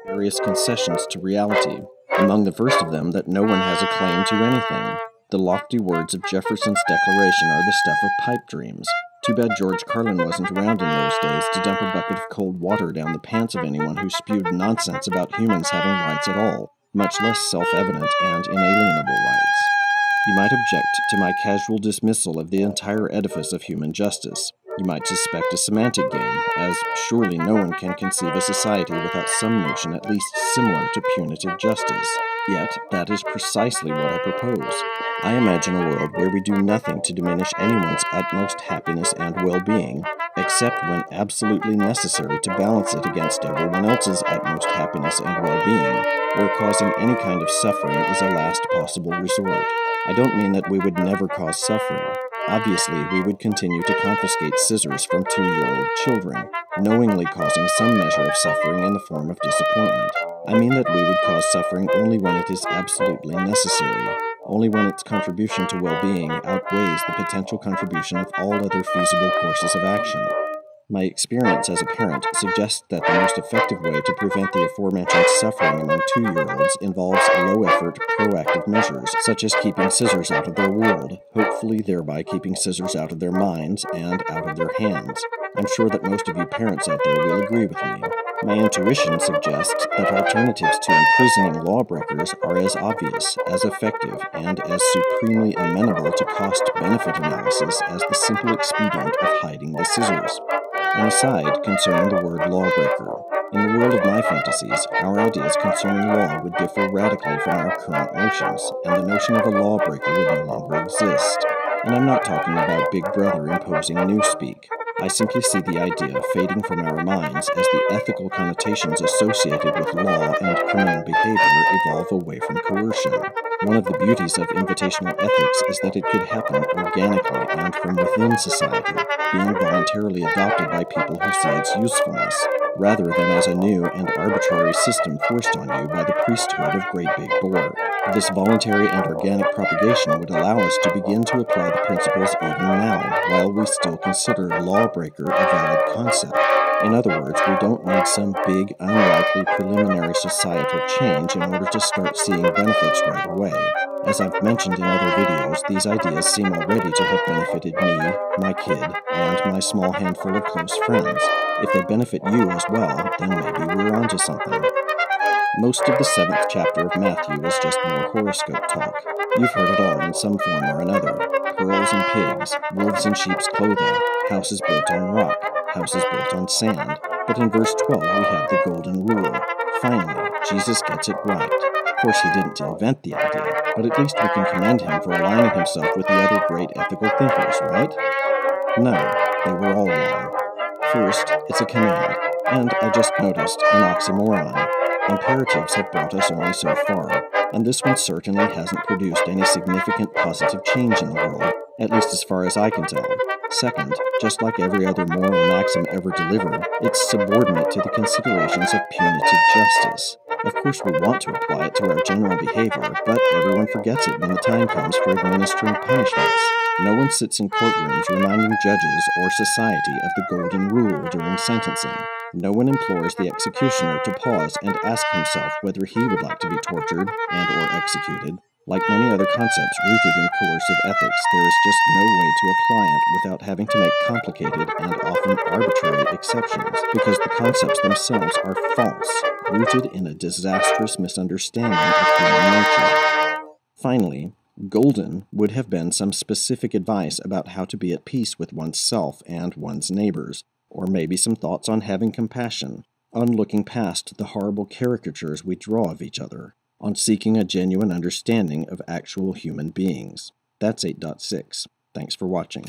various concessions to reality, among the first of them that no one has a claim to anything. The lofty words of Jefferson's Declaration are the stuff of pipe dreams. Too bad George Carlin wasn't around in those days to dump a bucket of cold water down the pants of anyone who spewed nonsense about humans having rights at all, much less self-evident and inalienable rights. You might object to my casual dismissal of the entire edifice of human justice. You might suspect a semantic game, as surely no one can conceive a society without some notion at least similar to punitive justice. Yet, that is precisely what I propose. I imagine a world where we do nothing to diminish anyone's utmost happiness and well-being, except when absolutely necessary to balance it against everyone else's utmost happiness and well-being, where causing any kind of suffering is a last possible resort. I don't mean that we would never cause suffering. Obviously, we would continue to confiscate scissors from 2-year-old children, knowingly causing some measure of suffering in the form of disappointment. I mean that we would cause suffering only when it is absolutely necessary, only when its contribution to well-being outweighs the potential contribution of all other feasible courses of action. My experience as a parent suggests that the most effective way to prevent the aforementioned suffering among 2-year-olds involves low-effort, proactive measures, such as keeping scissors out of their world, hopefully thereby keeping scissors out of their minds and out of their hands. I'm sure that most of you parents out there will agree with me. My intuition suggests that alternatives to imprisoning lawbreakers are as obvious, as effective, and as supremely amenable to cost-benefit analysis as the simple expedient of hiding the scissors. An aside concerning the word lawbreaker. In the world of my fantasies, our ideas concerning law would differ radically from our current notions, and the notion of a lawbreaker would no longer exist. And I'm not talking about Big Brother imposing newspeak. I simply see the idea fading from our minds as the ethical connotations associated with law and criminal behavior evolve away from coercion. One of the beauties of invitational ethics is that it could happen organically and from within society, being voluntarily adopted by people who see its usefulness, rather than as a new and arbitrary system forced on you by the priesthood of Great Big Boar. This voluntary and organic propagation would allow us to begin to apply the principles even now, while we still consider lawbreaker a valid concept. In other words, we don't need some big, unlikely preliminary societal change in order to start seeing benefits right away. As I've mentioned in other videos, these ideas seem already to have benefited me, my kid, and my small handful of close friends. If they benefit you as well, then maybe we're onto something. Most of the 7th chapter of Matthew was just more horoscope talk. You've heard it all in some form or another. Pearls and pigs, wolves in sheep's clothing, houses built on rock, houses built on sand. But in verse 12 we have the golden rule. Finally, Jesus gets it right. Of course, he didn't invent the idea, but at least we can commend him for aligning himself with the other great ethical thinkers, right? No, they were all wrong. First, it's a command, and I just noticed an oxymoron. Imperatives have brought us only so far, and this one certainly hasn't produced any significant positive change in the world, at least as far as I can tell. Second, just like every other moral maxim ever delivered, it's subordinate to the considerations of punitive justice. Of course, we want to apply it to our general behavior, but everyone forgets it when the time comes for administering punishments. No one sits in courtrooms reminding judges or society of the golden rule during sentencing. No one implores the executioner to pause and ask himself whether he would like to be tortured and/or executed. Like many other concepts rooted in coercive ethics, there is just no way to apply it without having to make complicated and often arbitrary exceptions, because the concepts themselves are false, rooted in a disastrous misunderstanding of human nature. Finally, golden would have been some specific advice about how to be at peace with oneself and one's neighbors, or maybe some thoughts on having compassion, on looking past the horrible caricatures we draw of each other, on seeking a genuine understanding of actual human beings. That's 8.6. Thanks for watching.